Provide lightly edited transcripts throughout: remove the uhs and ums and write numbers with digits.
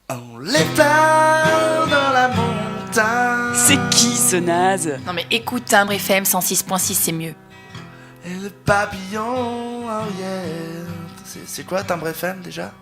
On les fleurs dans la montagne. C'est qui ce naze? Non mais écoute Timbre FM 106.6, c'est mieux. Et le papillon arrière. C'est quoi Timbre FM déjà?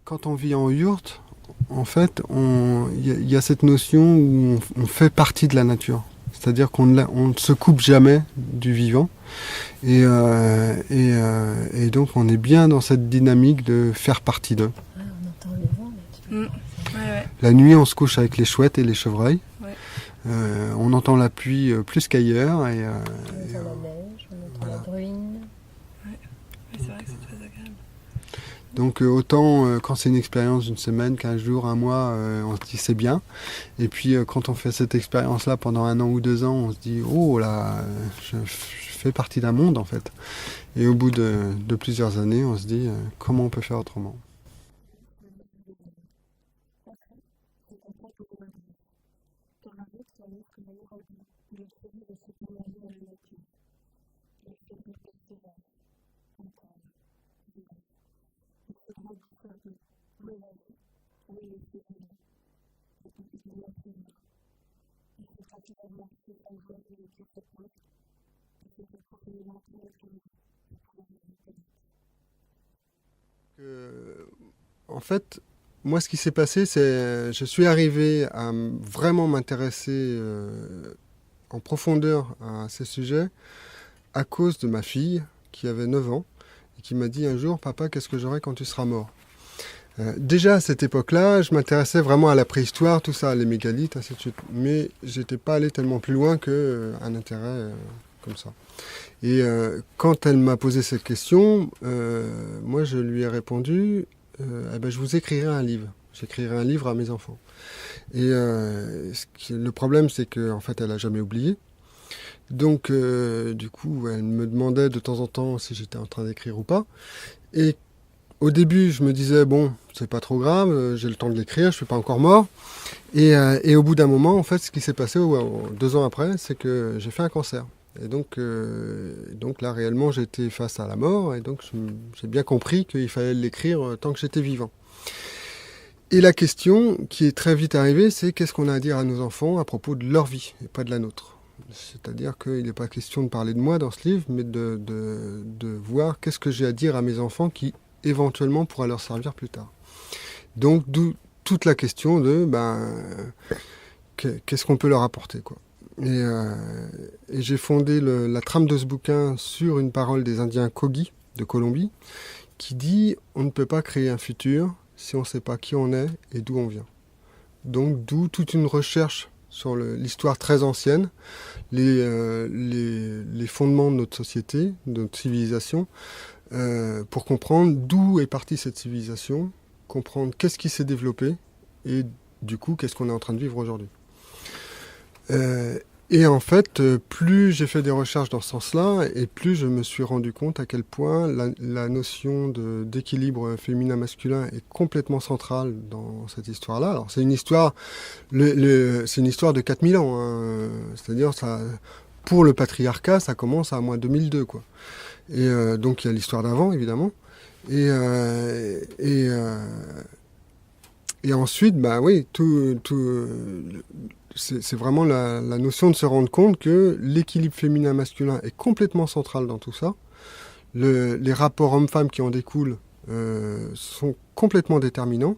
Quand on vit en yourte, en fait, il y a cette notion où on fait partie de la nature. C'est-à-dire qu'on ne se coupe jamais du vivant. Et donc on est bien dans cette dynamique de faire partie d'eux. Ouais, on entend le vent là. Ouais. La nuit, on se couche avec les chouettes et les chevreuils. Ouais. On entend la pluie plus qu'ailleurs. On entend la neige, on entend voilà. la bruine. C'est vrai que c'est très agréable. Donc autant quand c'est une expérience d'une semaine, 15 jours, un mois, on se dit c'est bien. Et puis quand on fait cette expérience-là pendant 1 an ou 2 ans, on se dit oh là, je fais partie d'un monde en fait. Et au bout de plusieurs années, on se dit comment on peut faire autrement. En fait, moi, ce qui s'est passé, c'est je suis arrivé à vraiment m'intéresser en profondeur à ces sujets à cause de ma fille qui avait 9 ans et qui m'a dit un jour, papa, qu'est-ce que j'aurai quand tu seras mort? Déjà à cette époque-là, je m'intéressais vraiment à la préhistoire, tout ça, les mégalithes, ainsi de suite. Mais j'étais pas allé tellement plus loin qu'un intérêt comme ça. Et quand elle m'a posé cette question, moi je lui ai répondu, eh ben, je vous écrirai un livre. J'écrirai un livre à mes enfants. Et le problème, c'est qu'en fait, elle a jamais oublié. Donc, du coup, elle me demandait de temps en temps si j'étais en train d'écrire ou pas. Et au début, je me disais, bon, c'est pas trop grave, j'ai le temps de l'écrire, je suis pas encore mort. Et au bout d'un moment, en fait, ce qui s'est passé 2 ans après, c'est que j'ai fait un cancer. Et donc là, réellement, j'étais face à la mort. Et donc, j'ai bien compris qu'il fallait l'écrire tant que j'étais vivant. Et la question qui est très vite arrivée, c'est qu'est-ce qu'on a à dire à nos enfants à propos de leur vie et pas de la nôtre. C'est-à-dire qu'il n'est pas question de parler de moi dans ce livre, mais de voir qu'est-ce que j'ai à dire à mes enfants qui, éventuellement, pourra leur servir plus tard. Donc, d'où toute la question de qu'est-ce qu'on peut leur apporter, quoi. Et j'ai fondé la trame de ce bouquin sur une parole des Indiens Kogi de Colombie qui dit « On ne peut pas créer un futur si on ne sait pas qui on est et d'où on vient ». Donc d'où toute une recherche sur l'histoire très ancienne, les fondements de notre société, de notre civilisation, pour comprendre d'où est partie cette civilisation, comprendre qu'est-ce qui s'est développé et du coup qu'est-ce qu'on est en train de vivre aujourd'hui. Et en fait, plus j'ai fait des recherches dans ce sens-là, et plus je me suis rendu compte à quel point la notion d'équilibre féminin-masculin est complètement centrale dans cette histoire-là. Alors c'est une histoire, c'est une histoire de 4000 ans, hein. C'est-à-dire ça, pour le patriarcat, ça commence à moins 2002, quoi. Et donc il y a l'histoire d'avant, évidemment. Et, euh, et, euh, et ensuite, bah oui, c'est vraiment la notion de se rendre compte que l'équilibre féminin-masculin est complètement central dans tout ça. Les rapports hommes-femmes qui en découlent sont complètement déterminants.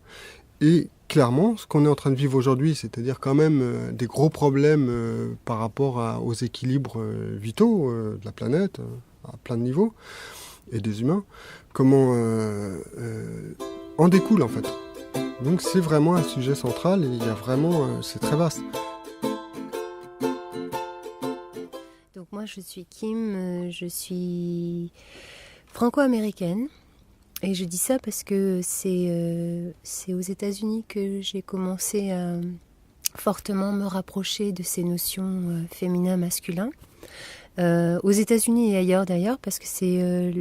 Et clairement, ce qu'on est en train de vivre aujourd'hui, c'est-à-dire quand même des gros problèmes par rapport aux équilibres vitaux de la planète, à plein de niveaux, et des humains, comment en découle en fait. Donc c'est vraiment un sujet central et il y a vraiment, c'est très vaste. Donc moi je suis Kim, je suis franco-américaine et je dis ça parce que c'est aux États-Unis que j'ai commencé à fortement me rapprocher de ces notions féminin-masculin. Aux États-Unis et ailleurs d'ailleurs, parce que c'est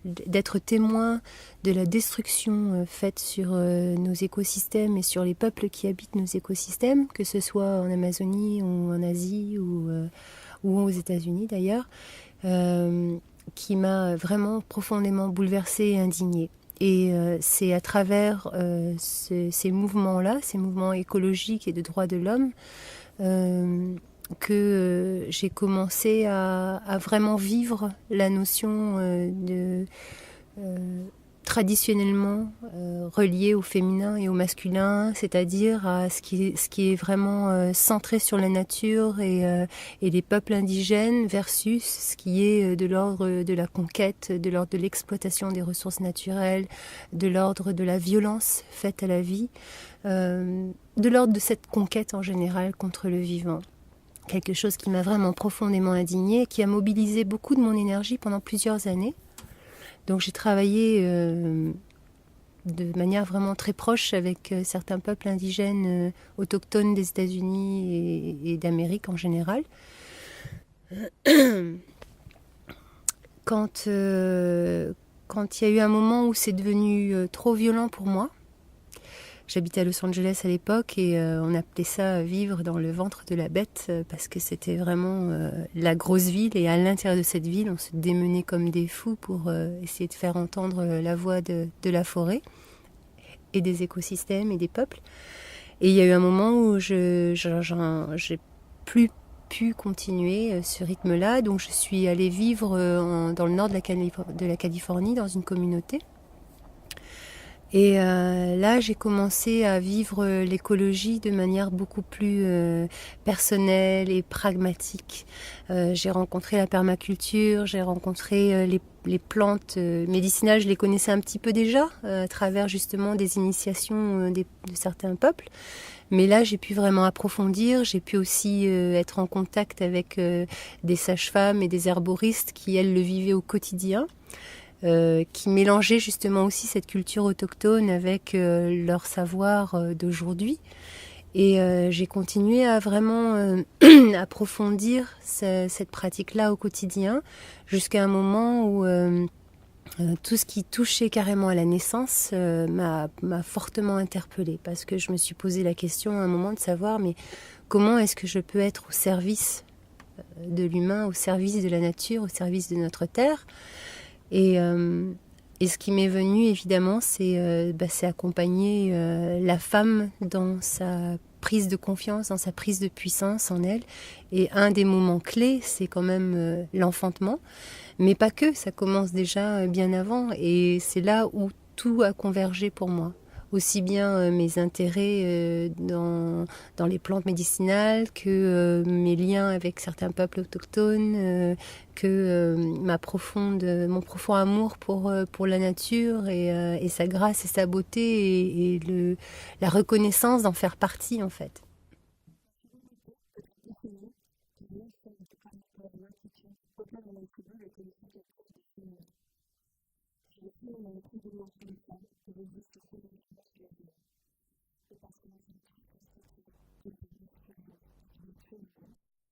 d'être témoin de la destruction faite sur nos écosystèmes et sur les peuples qui habitent nos écosystèmes, que ce soit en Amazonie ou en Asie ou aux États-Unis d'ailleurs, qui m'a vraiment profondément bouleversée et indignée. Et c'est à travers ces mouvements-là, ces mouvements écologiques et de droits de l'homme, que j'ai commencé à vraiment vivre la notion traditionnellement reliée au féminin et au masculin, c'est-à-dire à ce qui est vraiment centré sur la nature et les peuples indigènes versus ce qui est de l'ordre de la conquête, de l'ordre de l'exploitation des ressources naturelles, de l'ordre de la violence faite à la vie, de l'ordre de cette conquête en général contre le vivant. Quelque chose qui m'a vraiment profondément indignée, qui a mobilisé beaucoup de mon énergie pendant plusieurs années. Donc j'ai travaillé de manière vraiment très proche avec certains peuples indigènes autochtones des États-Unis et d'Amérique en général. Quand il y a eu un moment où c'est devenu trop violent pour moi, j'habitais à Los Angeles à l'époque et on appelait ça vivre dans le ventre de la bête parce que c'était vraiment la grosse ville et à l'intérieur de cette ville on se démenait comme des fous pour essayer de faire entendre la voix de la forêt et des écosystèmes et des peuples. Et il y a eu un moment où j'ai plus pu continuer ce rythme-là, donc je suis allée vivre dans le nord de la Californie dans une communauté. Et là, j'ai commencé à vivre l'écologie de manière beaucoup plus personnelle et pragmatique. J'ai rencontré la permaculture, j'ai rencontré les plantes médicinales, je les connaissais un petit peu déjà à travers justement des initiations de certains peuples. Mais là, j'ai pu vraiment approfondir, j'ai pu aussi être en contact avec des sages-femmes et des herboristes qui, elles, le vivaient au quotidien. Qui mélangeaient justement aussi cette culture autochtone avec leur savoir d'aujourd'hui. Et j'ai continué à vraiment approfondir cette pratique-là au quotidien, jusqu'à un moment où tout ce qui touchait carrément à la naissance m'a fortement interpellée, parce que je me suis posé la question à un moment de savoir, mais comment est-ce que je peux être au service de l'humain, au service de la nature, au service de notre terre ? Et ce qui m'est venu, évidemment, c'est accompagner la femme dans sa prise de confiance, dans sa prise de puissance en elle. Et un des moments clés, c'est quand même l'enfantement. Mais pas que, ça commence déjà bien avant. Et c'est là où tout a convergé pour moi. Aussi bien mes intérêts dans les plantes médicinales que mes liens avec certains peuples autochtones, que mon profond amour pour la nature et sa grâce et sa beauté et la reconnaissance d'en faire partie en fait.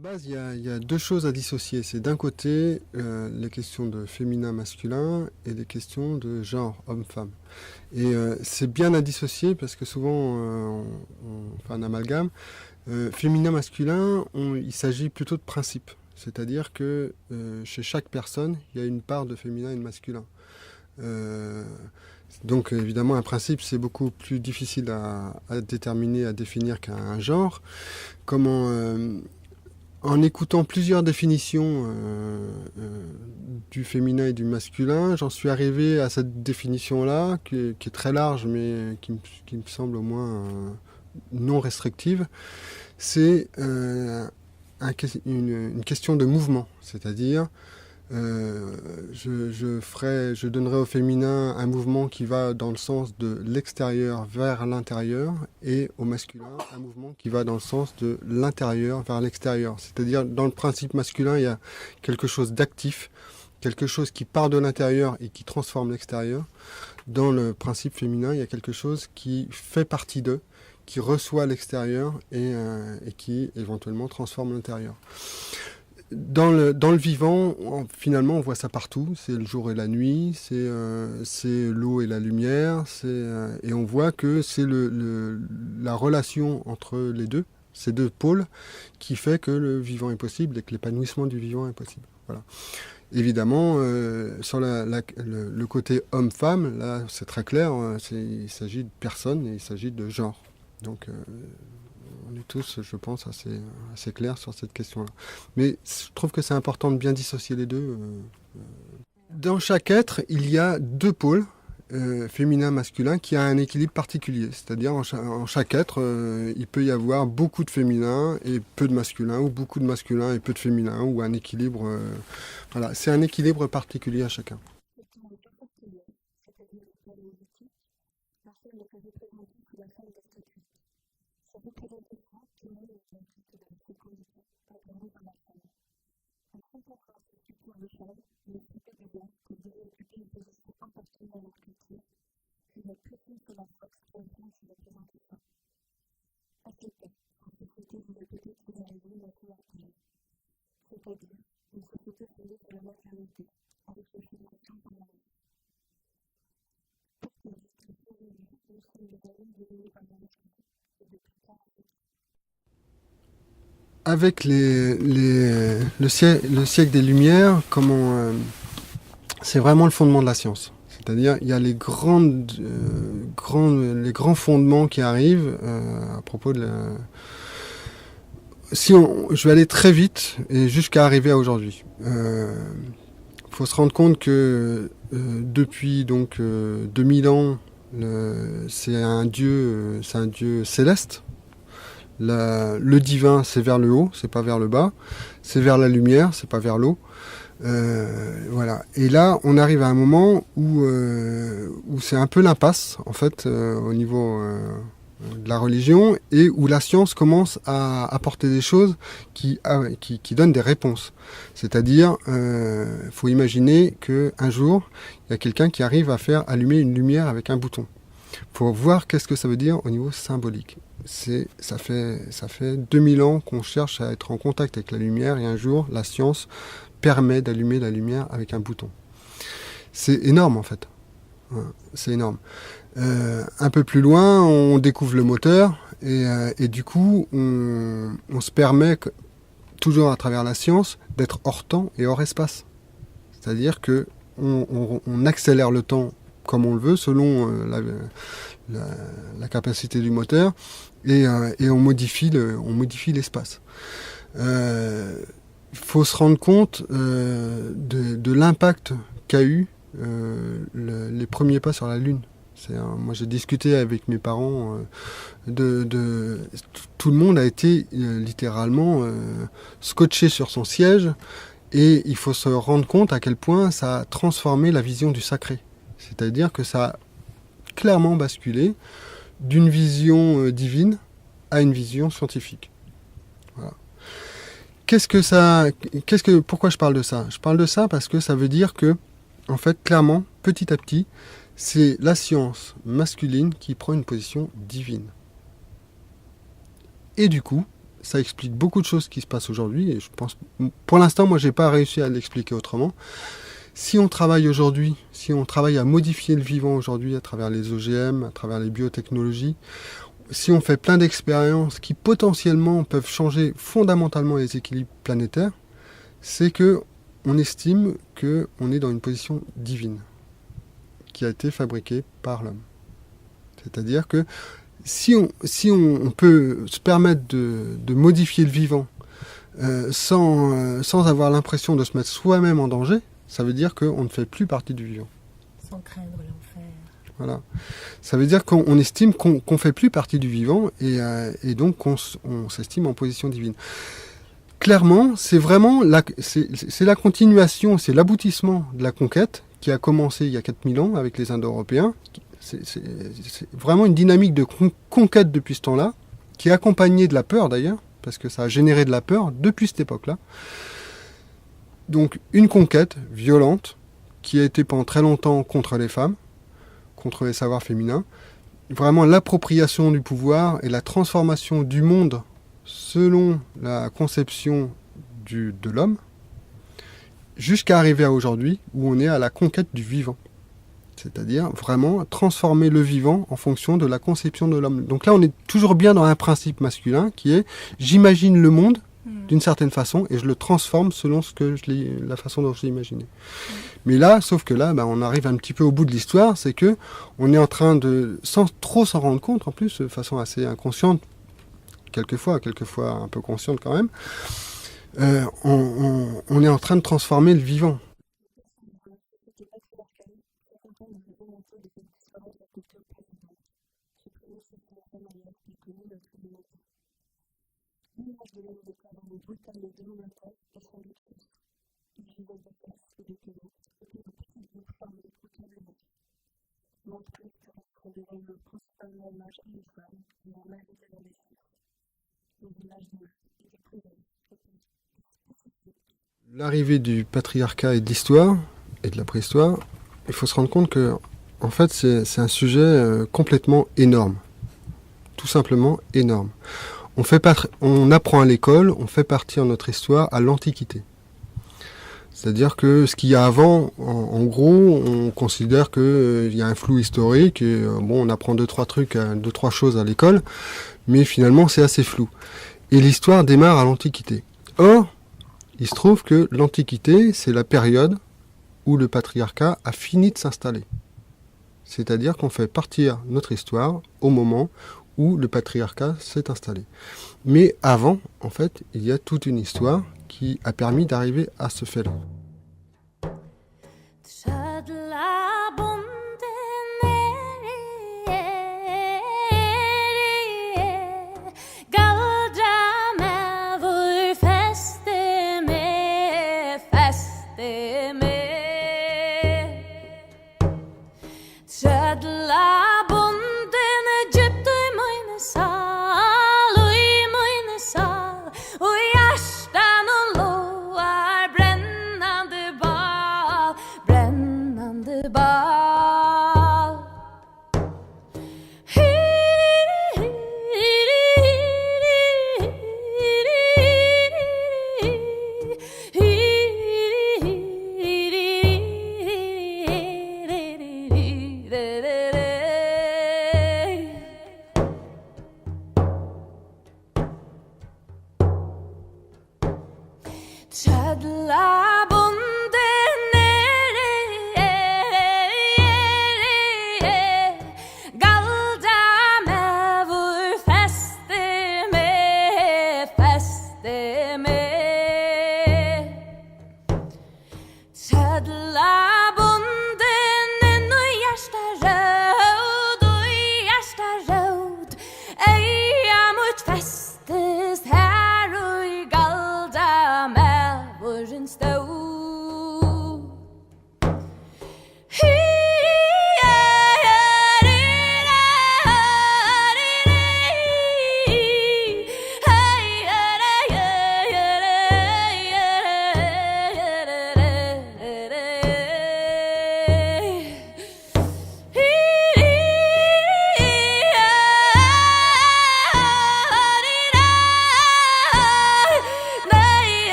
À la base, il y a deux choses à dissocier. C'est d'un côté les questions de féminin-masculin et les questions de genre homme-femme. Et c'est bien à dissocier parce que souvent on fait un amalgame. Féminin-masculin, il s'agit plutôt de principe. C'est-à-dire que chez chaque personne, il y a une part de féminin et de masculin. Donc évidemment, un principe, c'est beaucoup plus difficile à déterminer, à définir qu'un genre. En écoutant plusieurs définitions du féminin et du masculin, j'en suis arrivé à cette définition-là, qui est très large, mais qui me semble au moins non restrictive. C'est une question de mouvement, c'est-à-dire je donnerai au féminin un mouvement qui va dans le sens de l'extérieur vers l'intérieur et au masculin un mouvement qui va dans le sens de l'intérieur vers l'extérieur. C'est-à-dire dans le principe masculin, il y a quelque chose d'actif, quelque chose qui part de l'intérieur et qui transforme l'extérieur. Dans le principe féminin, il y a quelque chose qui fait partie d'eux, qui reçoit l'extérieur et qui éventuellement transforme l'intérieur. Dans le vivant, finalement, on voit ça partout. C'est le jour et la nuit, c'est l'eau et la lumière, et on voit que c'est la relation entre les deux, ces deux pôles, qui fait que le vivant est possible et que l'épanouissement du vivant est possible. Voilà. Évidemment, sur le côté homme-femme, là, c'est très clair. Il s'agit de personne et il s'agit de genre. Donc, on est tous, je pense, assez clairs sur cette question-là. Mais je trouve que c'est important de bien dissocier les deux. Dans chaque être, il y a deux pôles, féminin, masculin, qui a un équilibre particulier. C'est-à-dire, en chaque être, il peut y avoir beaucoup de féminin et peu de masculin, ou beaucoup de masculin et peu de féminin, ou un équilibre. Voilà, c'est un équilibre particulier à chacun. Avec le siècle des Lumières, c'est vraiment le fondement de la science. C'est-à-dire, il y a les grands fondements qui arrivent à propos de la... Je vais aller très vite et jusqu'à arriver à aujourd'hui. Faut se rendre compte que depuis 2000 ans, c'est un dieu céleste. Le divin, c'est vers le haut, c'est pas vers le bas. C'est vers la lumière, c'est pas vers l'eau. Voilà. Et là, on arrive à un moment où c'est un peu l'impasse, en fait, au niveau de la religion, et où la science commence à apporter des choses qui donnent des réponses. C'est-à-dire, faut imaginer qu'un jour, il y a quelqu'un qui arrive à faire allumer une lumière avec un bouton. Pour voir qu'est-ce que ça veut dire au niveau symbolique. Ça fait 2000 ans qu'on cherche à être en contact avec la lumière, et un jour, la science permet d'allumer la lumière avec un bouton. C'est énorme, en fait. C'est énorme. Un peu plus loin, on découvre le moteur, et du coup, on se permet, toujours à travers la science, d'être hors temps et hors espace. C'est-à-dire que on accélère le temps comme on le veut, selon la capacité du moteur, et on modifie l'espace. Il faut se rendre compte de l'impact qu'a eu les premiers pas sur la Lune. Moi, j'ai discuté avec mes parents tout le monde a été littéralement scotché sur son siège, et il faut se rendre compte à quel point ça a transformé la vision du sacré. C'est-à-dire que ça a clairement basculé d'une vision divine à une vision scientifique. Voilà. Pourquoi je parle de ça ? Je parle de ça parce que ça veut dire que, en fait, clairement, petit à petit, c'est la science masculine qui prend une position divine. Et du coup, ça explique beaucoup de choses qui se passent aujourd'hui. Et je pense, pour l'instant, moi, j'ai pas réussi à l'expliquer autrement. Si on travaille aujourd'hui, si on travaille à modifier le vivant aujourd'hui à travers les OGM, à travers les biotechnologies, si on fait plein d'expériences qui potentiellement peuvent changer fondamentalement les équilibres planétaires, c'est que on estime qu'on est dans une position divine qui a été fabriquée par l'homme. C'est-à-dire que si on peut se permettre de modifier le vivant sans avoir l'impression de se mettre soi-même en danger, ça veut dire qu'on ne fait plus partie du vivant. Sans craindre l'enfer. Voilà. Ça veut dire qu'on estime qu'on ne fait plus partie du vivant et donc on s'estime en position divine. Clairement, c'est vraiment c'est la continuation, c'est l'aboutissement de la conquête qui a commencé il y a 4000 ans avec les Indo-Européens. C'est vraiment une dynamique de conquête depuis ce temps-là, qui est accompagnée de la peur d'ailleurs, parce que ça a généré de la peur depuis cette époque-là. Donc une conquête violente qui a été pendant très longtemps contre les femmes, contre les savoirs féminins, vraiment l'appropriation du pouvoir et la transformation du monde selon la conception de l'homme, jusqu'à arriver à aujourd'hui où on est à la conquête du vivant. C'est-à-dire vraiment transformer le vivant en fonction de la conception de l'homme. Donc là, on est toujours bien dans un principe masculin qui est j'imagine le monde d'une certaine façon et je le transforme selon la façon dont je l'ai imaginé. Mais là, sauf que là, on arrive un petit peu au bout de l'histoire, c'est que on est en train de, sans trop s'en rendre compte, en plus, de façon assez inconsciente, quelquefois un peu consciente quand même, on est en train de transformer le vivant. L'arrivée du patriarcat et de l'histoire et de la préhistoire, il faut se rendre compte que en fait c'est un sujet complètement énorme, tout simplement énorme. On apprend à l'école, on fait partir notre histoire à l'Antiquité. C'est-à-dire que ce qu'il y a avant, en gros, on considère qu'il y a un flou historique, et on apprend deux, trois choses à l'école, mais finalement c'est assez flou. Et l'histoire démarre à l'Antiquité. Or, il se trouve que l'Antiquité, c'est la période où le patriarcat a fini de s'installer. C'est-à-dire qu'on fait partir notre histoire au moment où le patriarcat s'est installé. Mais avant, en fait, il y a toute une histoire qui a permis d'arriver à ce fait-là.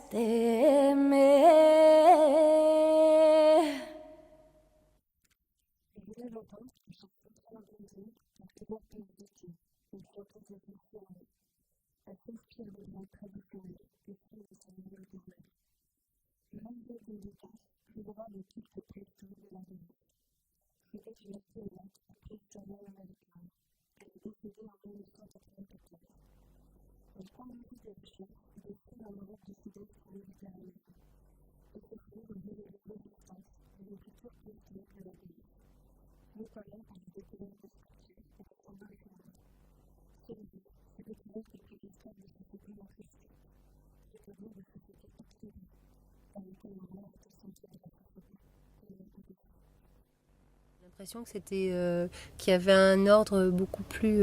J'ai l'impression que c'était qu'il y avait un ordre beaucoup plus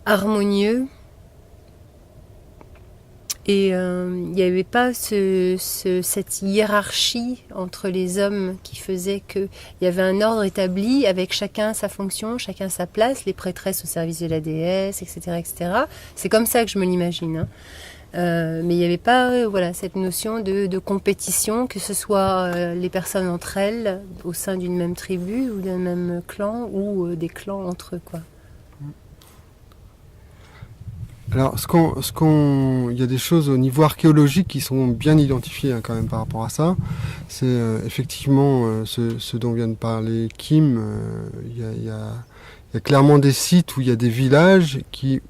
harmonieux et il n'y avait pas cette hiérarchie entre les hommes qui faisait qu'il y avait un ordre établi avec chacun sa fonction, chacun sa place, les prêtresses au service de la déesse, etc., etc. C'est comme ça que je me l'imagine, hein. Mais il n'y avait pas voilà, cette notion de compétition, que ce soit les personnes entre elles, au sein d'une même tribu ou d'un même clan, ou des clans entre eux, quoi. Alors, il y a des choses au niveau archéologique qui sont bien identifiées, hein, quand même par rapport à ça. C'est effectivement ce dont vient de parler Kim. Il y a clairement des sites où il y a des villages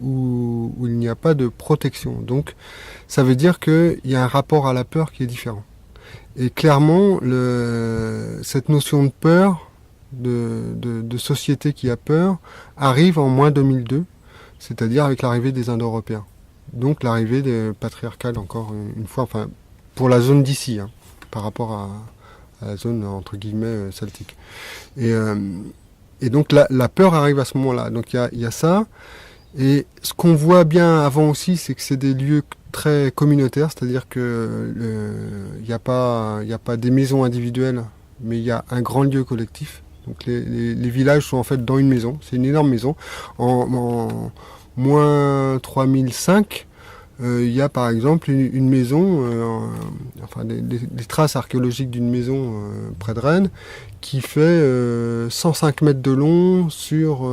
où il n'y a pas de protection. Donc, ça veut dire qu'il y a un rapport à la peur qui est différent. Et clairement, cette notion de peur, de société qui a peur, arrive en moins 2002, c'est-à-dire avec l'arrivée des Indo-Européens. Donc l'arrivée des patriarcales, encore une fois, enfin, pour la zone d'ici, hein, par rapport à la zone, entre guillemets, celtique. Et donc la peur arrive à ce moment-là. Donc il y a ça. Et ce qu'on voit bien avant aussi, c'est que c'est des lieux très communautaires, c'est-à-dire que il n'y a pas des maisons individuelles, mais il y a un grand lieu collectif. Donc les villages sont en fait dans une maison, c'est une énorme maison. En moins 3005, il y a par exemple une maison, enfin des traces archéologiques d'une maison près de Rennes, qui fait 105 mètres de long sur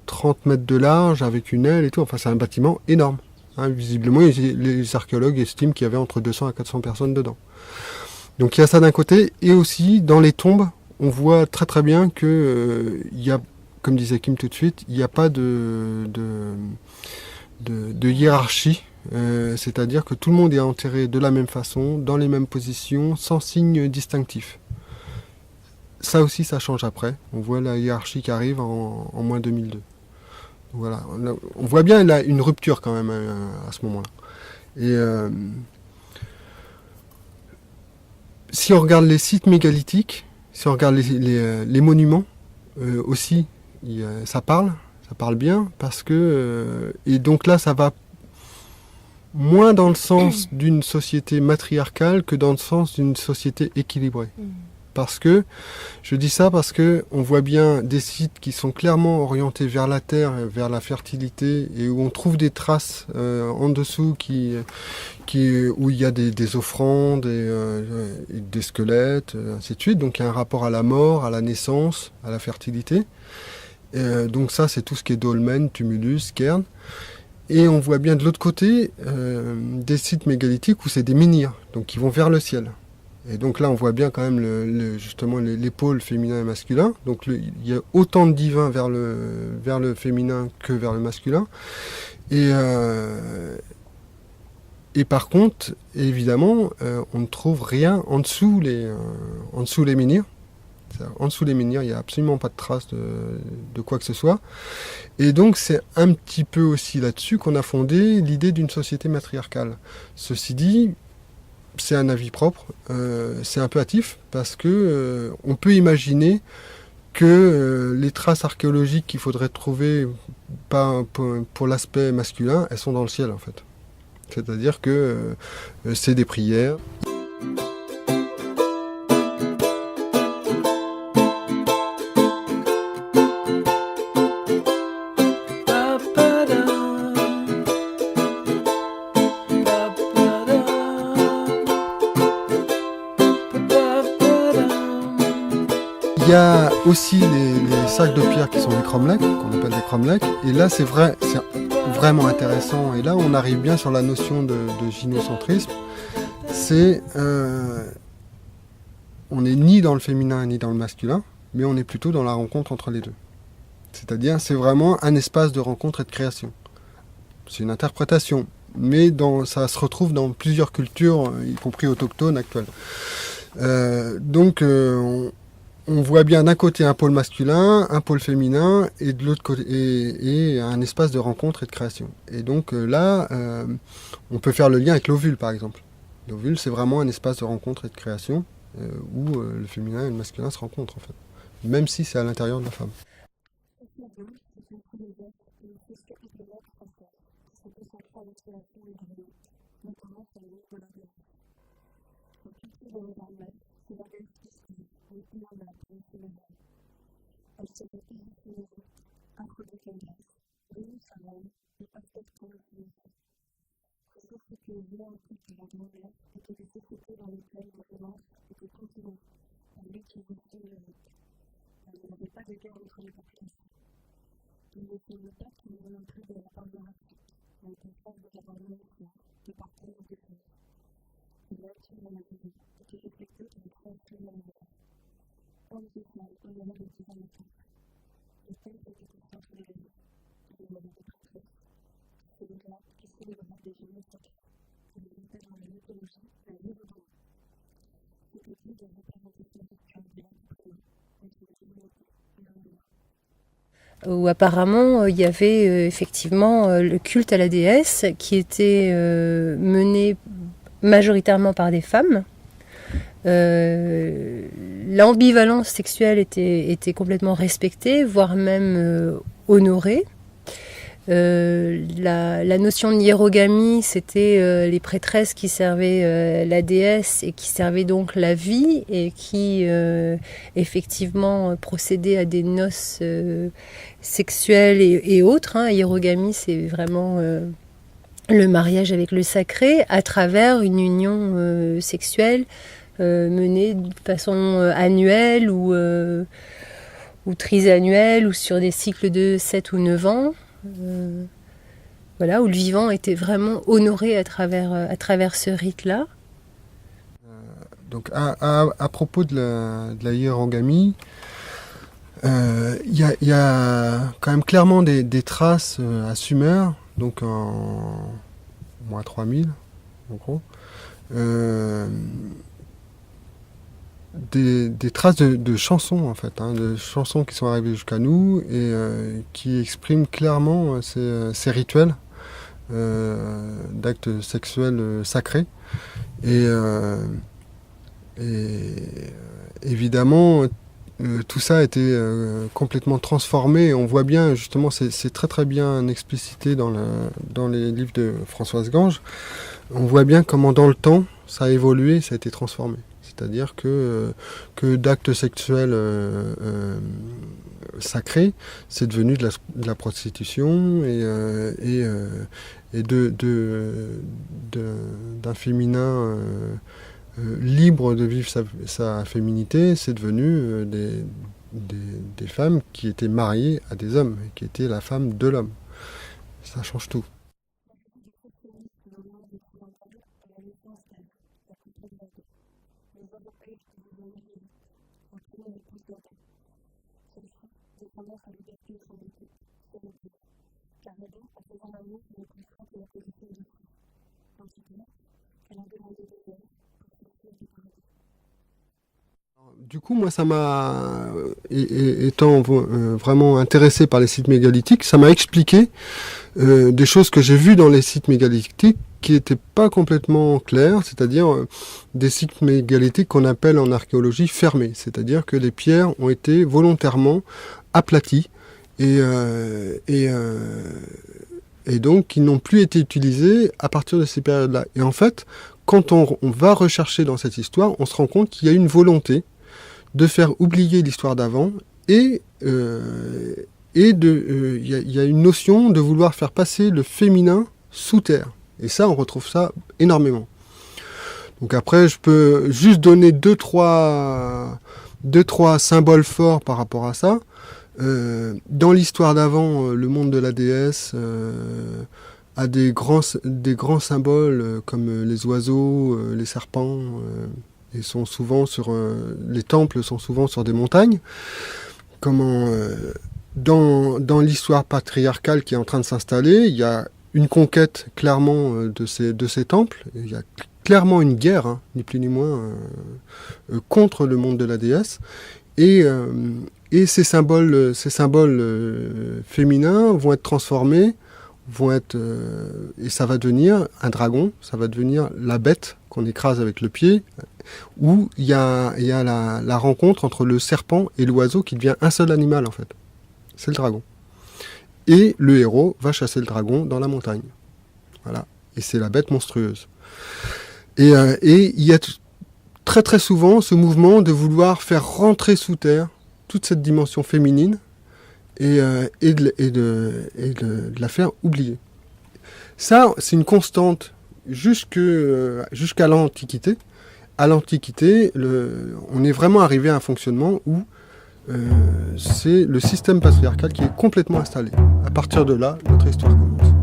30 mètres de large avec une aile et tout. Enfin, c'est un bâtiment énorme. Hein, visiblement, les archéologues estiment qu'il y avait entre 200 à 400 personnes dedans. Donc il y a ça d'un côté, et aussi dans les tombes, on voit très très bien que il y a, comme disait Kim tout de suite, il n'y a pas de hiérarchie. C'est-à-dire que tout le monde est enterré de la même façon, dans les mêmes positions, sans signe distinctif. Ça aussi, ça change après. On voit la hiérarchie qui arrive en moins 2002. Voilà. On voit bien là, une rupture quand même à ce moment-là. Et si on regarde les sites mégalithiques, si on regarde les monuments, aussi, ça parle bien, parce que... et donc là, ça va moins dans le sens d'une société matriarcale que dans le sens d'une société équilibrée. Parce que, je dis ça parce que on voit bien des sites qui sont clairement orientés vers la terre, vers la fertilité, et où on trouve des traces en dessous où il y a des offrandes et des squelettes, ainsi de suite. Donc il y a un rapport à la mort, à la naissance, à la fertilité. Donc ça, c'est tout ce qui est dolmen, tumulus, cairn. Et on voit bien de l'autre côté des sites mégalithiques où c'est des menhirs, donc qui vont vers le ciel. Et donc là, on voit bien quand même justement les pôles féminin et masculin. Donc il y a autant de divins vers le féminin que vers le masculin. Et par contre, évidemment, on ne trouve rien en dessous les menhirs. En dessous des menhirs, il n'y a absolument pas de traces de quoi que ce soit. Et donc c'est un petit peu aussi là-dessus qu'on a fondé l'idée d'une société matriarcale. Ceci dit, c'est un avis propre, c'est un peu hâtif, parce que on peut imaginer que les traces archéologiques qu'il faudrait trouver pour l'aspect masculin, elles sont dans le ciel en fait. C'est-à-dire que c'est des prières. Il y a aussi les sacs de pierre qui sont des cromlechs, qu'on appelle des cromlechs. Et là, c'est vraiment intéressant. Et là, on arrive bien sur la notion de gynocentrisme. On n'est ni dans le féminin ni dans le masculin, mais on est plutôt dans la rencontre entre les deux. C'est-à-dire, c'est vraiment un espace de rencontre et de création. C'est une interprétation, mais ça se retrouve dans plusieurs cultures, y compris autochtones actuelles. Donc, on voit bien d'un côté un pôle masculin, un pôle féminin, et de l'autre côté et un espace de rencontre et de création. Et donc là, on peut faire le lien avec l'ovule, par exemple. L'ovule, c'est vraiment un espace de rencontre et de création où le féminin et le masculin se rencontrent, en fait, même si c'est à l'intérieur de la femme. Où apparemment il y avait effectivement le culte à la déesse qui était mené majoritairement par des femmes. L'ambivalence sexuelle était complètement respectée, voire même honorée. La notion de hiérogamie, c'était les prêtresses qui servaient la déesse et qui servaient donc la vie et qui effectivement procédaient à des noces sexuelles et autres. Hiérogamie, c'est vraiment le mariage avec le sacré à travers une union sexuelle menée de façon annuelle ou trisannuelle ou sur des cycles de 7 ou 9 ans. Voilà, où le vivant était vraiment honoré à travers ce rite-là. Donc à propos de la hiérogamie, il y a quand même clairement des traces à Sumer, donc en moins 3000 en gros, des traces de chansons en fait, de chansons qui sont arrivées jusqu'à nous et qui expriment clairement ces rituels d'actes sexuels sacrés et évidemment tout ça a été complètement transformé et on voit bien justement c'est très très bien explicité dans les livres de Françoise Gange. On voit bien comment dans le temps ça a évolué, ça a été transformé. C'est-à-dire que d'actes sexuels sacrés, c'est devenu de la prostitution et d'un féminin libre de vivre sa féminité, c'est devenu des femmes qui étaient mariées à des hommes, qui étaient la femme de l'homme. Ça change tout. Du coup, moi, ça m'a, étant vraiment intéressé par les sites mégalithiques, ça m'a expliqué des choses que j'ai vues dans les sites mégalithiques qui n'étaient pas complètement claires, c'est-à-dire des sites mégalithiques qu'on appelle en archéologie fermés, c'est-à-dire que les pierres ont été volontairement aplaties et donc qui n'ont plus été utilisées à partir de ces périodes-là. Et en fait, quand on va rechercher dans cette histoire, on se rend compte qu'il y a une volonté de faire oublier l'histoire d'avant et il y a une notion de vouloir faire passer le féminin sous terre. Et ça, on retrouve ça énormément. Donc après, je peux juste donner deux, trois deux, trois symboles forts par rapport à ça. Dans l'histoire d'avant, le monde de la déesse a des grands symboles comme les oiseaux, les serpents, et sont souvent les temples sont souvent sur des montagnes. Dans l'histoire patriarcale qui est en train de s'installer, il y a une conquête clairement de ces temples. Il y a clairement une guerre, hein, ni plus ni moins, contre le monde de la déesse. Et ces symboles féminins vont être transformés, et ça va devenir un dragon, ça va devenir la bête qu'on écrase avec le pied, où il y a la rencontre entre le serpent et l'oiseau qui devient un seul animal en fait. C'est le dragon. Et le héros va chasser le dragon dans la montagne. Voilà. Et c'est la bête monstrueuse. Et il y a très très souvent ce mouvement de vouloir faire rentrer sous terre toute cette dimension féminine et de la faire oublier. Ça, c'est une constante jusqu'à l'Antiquité. À l'Antiquité, on est vraiment arrivé à un fonctionnement où c'est le système patriarcal qui est complètement installé. À partir de là, notre histoire commence.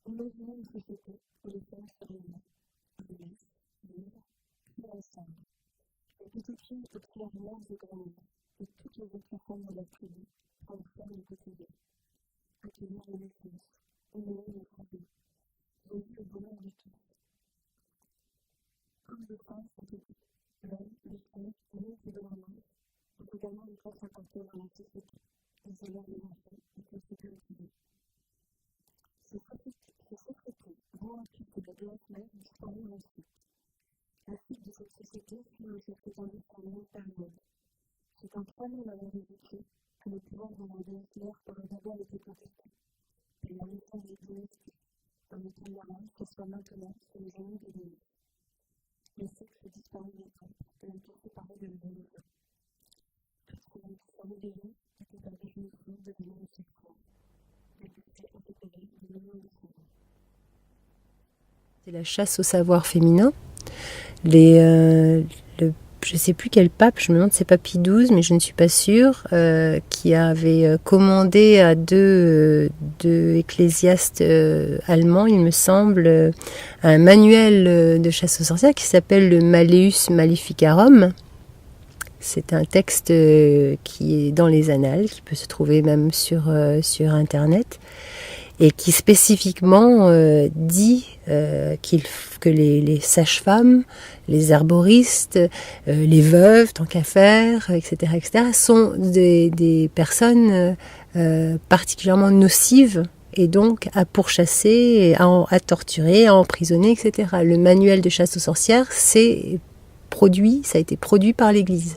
Imaginez une société où les femmes se réunissent, jeunesse, libres, puis ensemble. La petite fille observe l'art des grands-mères et toutes les autres femmes de la tribu prendre forme du quotidien. À qui vient de naissance, et de l'âge de 30 ans. J'ai vu le bonheur du tout. Comme je pense à tout, l'homme, les femmes, les mecs et de leur monde, ont également une place importante dans la société, les salaires des enfants et la sécurité. Ces sociétés vont impliquer des développements du sport aussi. La suite de cette société suit cette étendue pour une longue période. C'est en 3000 avant Jésus-Christ que le pouvoir de la déesse mère aurait d'abord été contesté. Et la naissance des dynasties, permettant également qu'elle soit maintenant sous les genoux des démons. Les sectes disparus des temps, et ont tous séparé de l'évolution. Tout ce qu'on a disparu des gens était par définition devenu une secte. C'est la chasse au savoir féminin. Je ne sais plus quel pape, je me demande si c'est pas Pie XII, mais je ne suis pas sûre, qui avait commandé à deux ecclésiastes allemands, il me semble, un manuel de chasse aux sorcières qui s'appelle le Malleus Maleficarum. C'est un texte qui est dans les annales, qui peut se trouver même sur Internet, et qui spécifiquement dit que les sages-femmes, les herboristes, les veuves, tant qu'à faire, etc., sont des personnes particulièrement nocives, et donc à pourchasser, à torturer, à emprisonner, etc. Le manuel de chasse aux sorcières, ça a été produit par l'Église.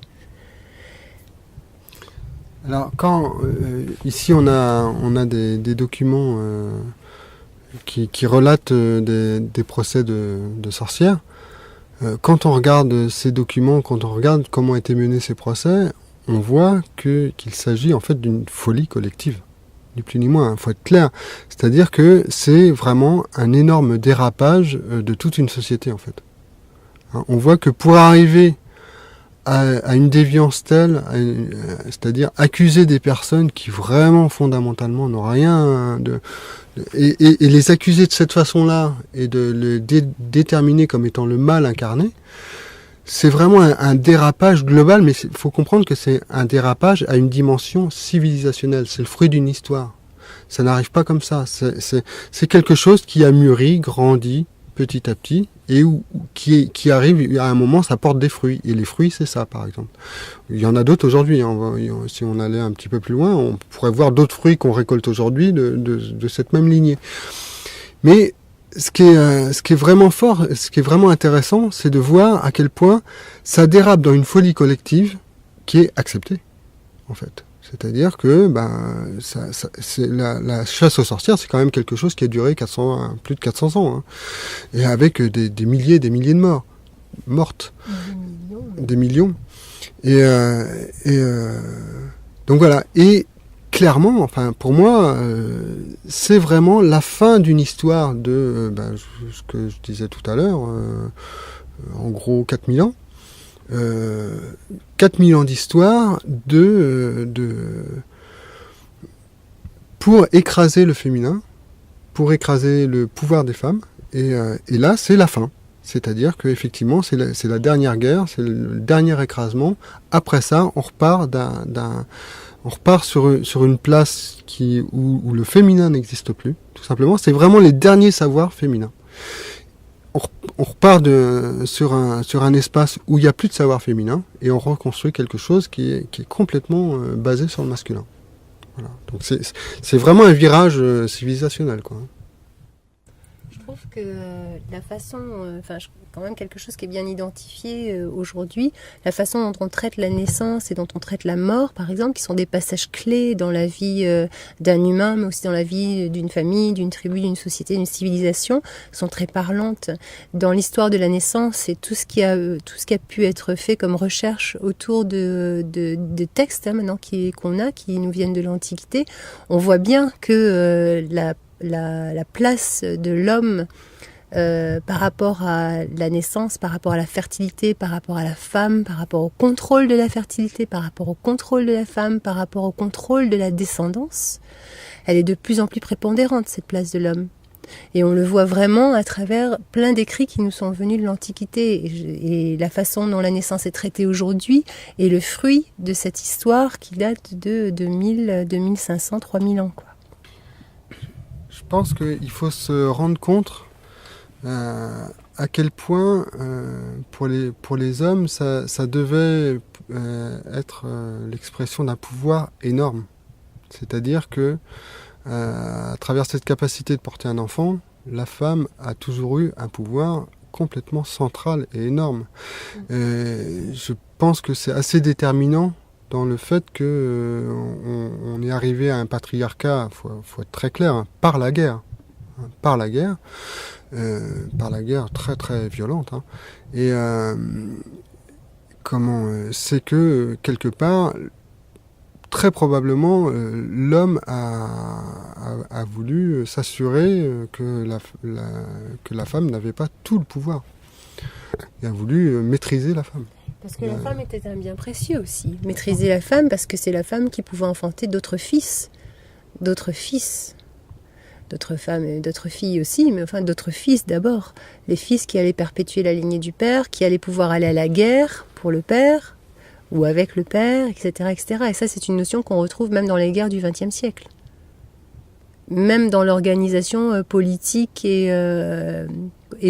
Alors, quand ici on a des documents qui relatent des procès de sorcières, quand on regarde ces documents, quand on regarde comment étaient menés ces procès, on voit qu'il s'agit en fait d'une folie collective, ni plus ni moins, il faut être clair. C'est-à-dire que c'est vraiment un énorme dérapage de toute une société en fait. On voit que pour arriver à une déviance telle, c'est-à-dire accuser des personnes qui vraiment fondamentalement n'ont rien et les accuser de cette façon-là et de les déterminer comme étant le mal incarné, c'est vraiment un dérapage global, mais il faut comprendre que c'est un dérapage à une dimension civilisationnelle, c'est le fruit d'une histoire. Ça n'arrive pas comme ça, c'est quelque chose qui a mûri, grandi petit à petit, et qui arrive à un moment, ça porte des fruits. Et les fruits, c'est ça, par exemple. Il y en a d'autres aujourd'hui. Si on allait un petit peu plus loin, on pourrait voir d'autres fruits qu'on récolte aujourd'hui de cette même lignée. Mais ce qui est vraiment fort, ce qui est vraiment intéressant, c'est de voir à quel point ça dérape dans une folie collective qui est acceptée, en fait. C'est-à-dire que c'est la chasse aux sorcières, c'est quand même quelque chose qui a duré plus de 400 ans, hein, et avec des milliers et des milliers de mortes. Des millions. Donc voilà. Et clairement, enfin, pour moi, c'est vraiment la fin d'une histoire de ce que je disais tout à l'heure, en gros 4000 ans. 4000 ans d'histoire pour écraser le féminin, pour écraser le pouvoir des femmes, et là c'est la fin. C'est-à-dire qu'effectivement c'est la dernière guerre, c'est le dernier écrasement. Après ça, on repart sur une place où le féminin n'existe plus, tout simplement. C'est vraiment les derniers savoirs féminins. On repart sur un espace où il n'y a plus de savoir féminin et on reconstruit quelque chose qui est complètement basé sur le masculin. Voilà. Donc c'est vraiment un virage civilisationnel, quoi. Je trouve que la façon, quand même quelque chose qui est bien identifié aujourd'hui, la façon dont on traite la naissance et dont on traite la mort, par exemple, qui sont des passages clés dans la vie d'un humain, mais aussi dans la vie d'une famille, d'une tribu, d'une société, d'une civilisation, sont très parlantes. Dans l'histoire de la naissance et tout ce qui a pu être fait comme recherche autour de textes maintenant qui nous viennent de l'Antiquité, on voit bien que la place de l'homme par rapport à la naissance, par rapport à la fertilité, par rapport à la femme, par rapport au contrôle de la fertilité, par rapport au contrôle de la femme, par rapport au contrôle de la descendance, elle est de plus en plus prépondérante, cette place de l'homme. Et on le voit vraiment à travers plein d'écrits qui nous sont venus de l'Antiquité. Et la façon dont la naissance est traitée aujourd'hui est le fruit de cette histoire qui date de 2500, 3000 ans, quoi. pense qu'il faut se rendre compte à quel point pour les hommes ça devait être l'expression d'un pouvoir énorme. C'est-à-dire que à travers cette capacité de porter un enfant, la femme a toujours eu un pouvoir complètement central et énorme. Je pense que c'est assez déterminant dans le fait que on est arrivé à un patriarcat, faut être très clair, hein, par la guerre. Par la guerre très très violente. Hein. Et c'est que quelque part, très probablement, l'homme a voulu s'assurer que la femme n'avait pas tout le pouvoir. Il a voulu maîtriser la femme. Parce que la femme était un bien précieux aussi. Maîtriser la femme parce que c'est la femme qui pouvait enfanter d'autres femmes et d'autres filles aussi, mais enfin d'autres fils d'abord. Les fils qui allaient perpétuer la lignée du père, qui allaient pouvoir aller à la guerre pour le père, ou avec le père, etc., etc. Et ça, c'est une notion qu'on retrouve même dans les guerres du XXe siècle. Même dans l'organisation politique et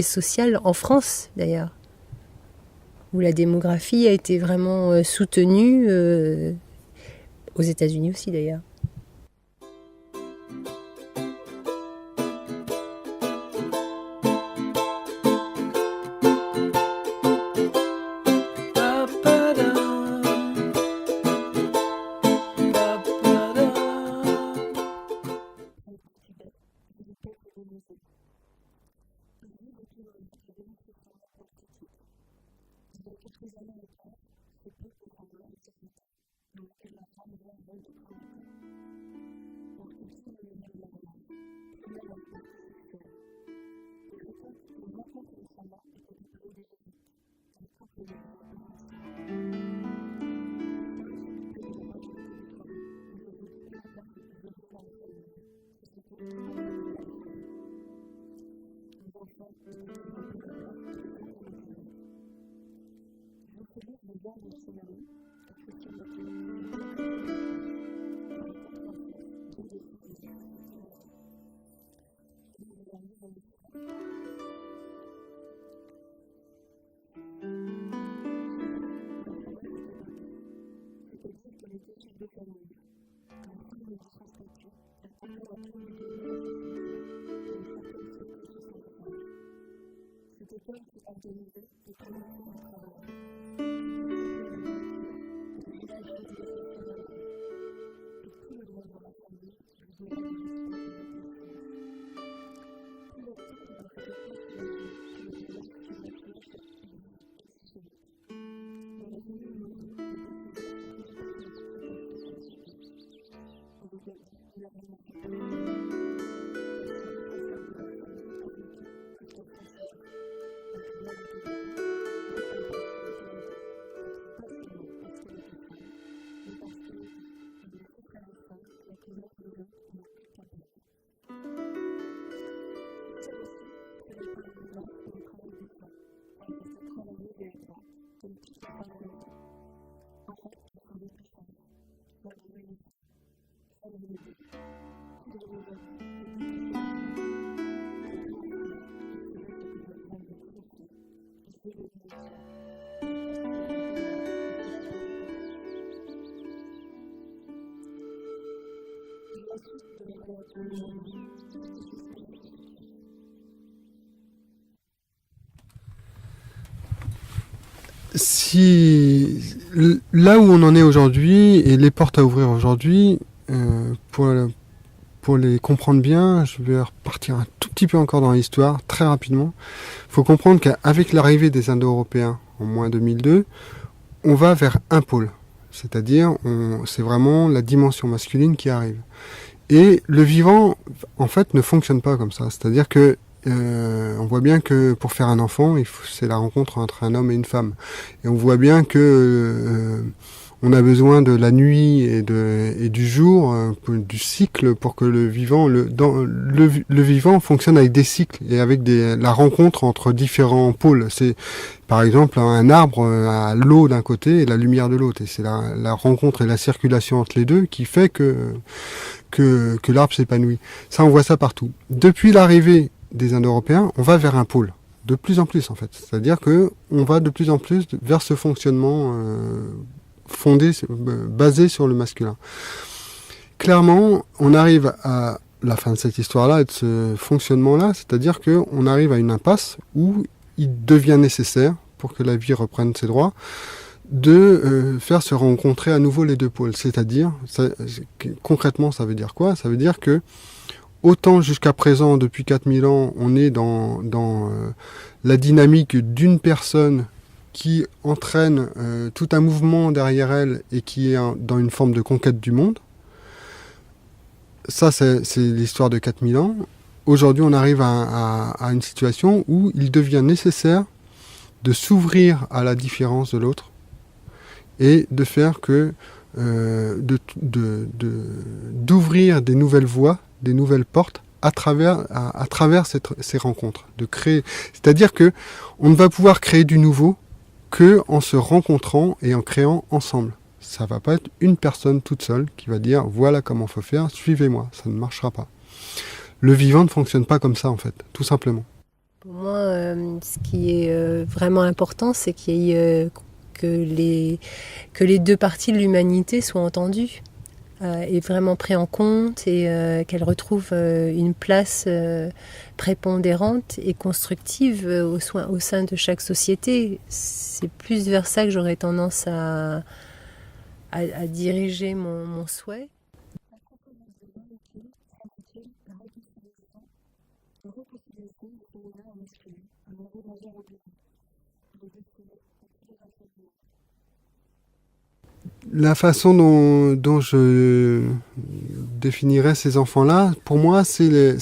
sociale en France, d'ailleurs, où la démographie a été vraiment soutenue, aux États-Unis aussi, d'ailleurs. Si là où on en est aujourd'hui et les portes à ouvrir aujourd'hui, pour les comprendre bien, je vais repartir un tout petit peu encore dans l'histoire, très rapidement. Il faut comprendre qu'avec l'arrivée des Indo-Européens en moins 2002, on va vers un pôle. C'est-à-dire, c'est vraiment la dimension masculine qui arrive. Et le vivant, en fait, ne fonctionne pas comme ça. C'est-à-dire que on voit bien que pour faire un enfant, c'est la rencontre entre un homme et une femme. Et on voit bien que On a besoin de la nuit et du jour, du cycle, pour que le vivant fonctionne avec des cycles et avec la rencontre entre différents pôles. C'est par exemple un arbre a l'eau d'un côté et la lumière de l'autre. Et c'est la rencontre et la circulation entre les deux qui fait que l'arbre s'épanouit. Ça, on voit ça partout. Depuis l'arrivée des Indo-Européens, on va vers un pôle. De plus en plus, en fait. C'est-à-dire que on va de plus en plus vers ce fonctionnement basé sur le masculin. Clairement, on arrive à la fin de cette histoire-là et de ce fonctionnement-là, c'est-à-dire qu'on arrive à une impasse où il devient nécessaire, pour que la vie reprenne ses droits, de faire se rencontrer à nouveau les deux pôles. C'est-à-dire, concrètement, ça veut dire quoi ? Ça veut dire que autant jusqu'à présent, depuis 4000 ans, on est dans la dynamique d'une personne qui entraîne tout un mouvement derrière elle et qui est dans une forme de conquête du monde. Ça, c'est l'histoire de 4000 ans. Aujourd'hui, on arrive à une situation où il devient nécessaire de s'ouvrir à la différence de l'autre et de faire que d'ouvrir des nouvelles voies, des nouvelles portes à travers ces rencontres, de créer. C'est-à-dire que on ne va pouvoir créer du nouveau que en se rencontrant et en créant ensemble. Ça va pas être une personne toute seule qui va dire voilà comment faut faire, suivez-moi. Ça ne marchera pas. Le vivant ne fonctionne pas comme ça en fait, tout simplement. Pour moi, ce qui est vraiment important, c'est qu'il y ait que les deux parties de l'humanité soient entendues. Est vraiment pris en compte et qu'elle retrouve une place prépondérante et constructive au sein de chaque société. C'est plus vers ça que j'aurais tendance à diriger mon souhait. La façon dont je définirais ces enfants-là, pour moi, ce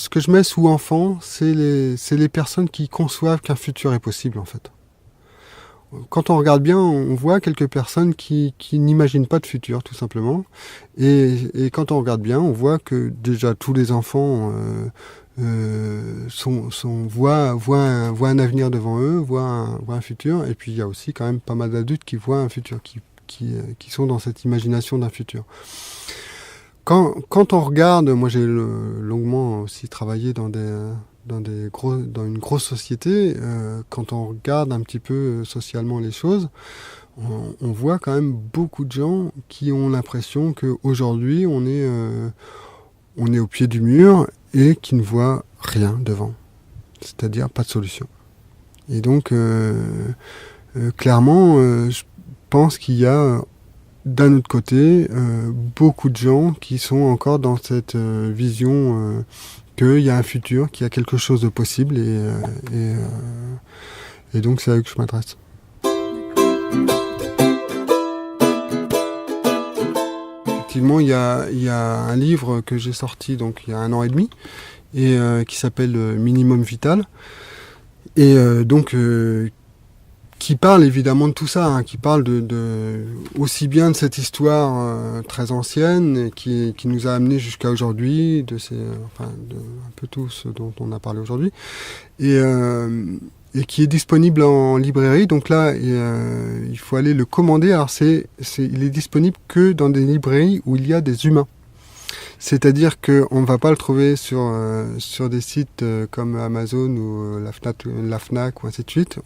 que je mets sous enfants, c'est les personnes qui conçoivent qu'un futur est possible, en fait. Quand on regarde bien, on voit quelques personnes qui n'imaginent pas de futur, tout simplement. Et quand on regarde bien, on voit que déjà tous les enfants voient un avenir devant eux, voient un futur. Et puis il y a aussi quand même pas mal d'adultes qui voient un futur, qui sont dans cette imagination d'un futur. Quand on regarde, moi j'ai longuement aussi travaillé dans une grosse société, quand on regarde un petit peu socialement les choses, on voit quand même beaucoup de gens qui ont l'impression qu'aujourd'hui on est au pied du mur et qui ne voient rien devant, c'est-à-dire pas de solution. Et donc clairement, je pense qu'il y a d'un autre côté beaucoup de gens qui sont encore dans cette vision qu'il y a un futur, qu'il y a quelque chose de possible et donc c'est à eux que je m'adresse. Effectivement, il y a un livre que j'ai sorti donc il y a 1 an et demi et qui s'appelle Minimum Vital et qui parle évidemment de tout ça, qui parle aussi bien de cette histoire très ancienne qui nous a amenés jusqu'à aujourd'hui, de un peu tout ce dont on a parlé aujourd'hui, et qui est disponible en librairie. Donc là, il faut aller le commander. Alors il est disponible que dans des librairies où il y a des humains. C'est-à-dire qu'on ne va pas le trouver sur des sites comme Amazon ou la Fnac ou ainsi de suite.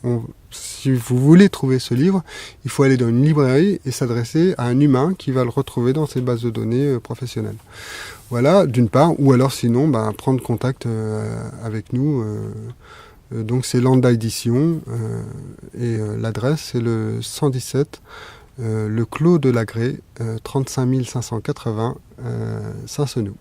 Si vous voulez trouver ce livre, il faut aller dans une librairie et s'adresser à un humain qui va le retrouver dans ses bases de données professionnelles. Voilà, d'une part. Ou alors sinon, prendre contact avec nous. Donc c'est Landa Édition et l'adresse c'est le 117 le Clos de l'Agré, 35 580 Saint-Senou.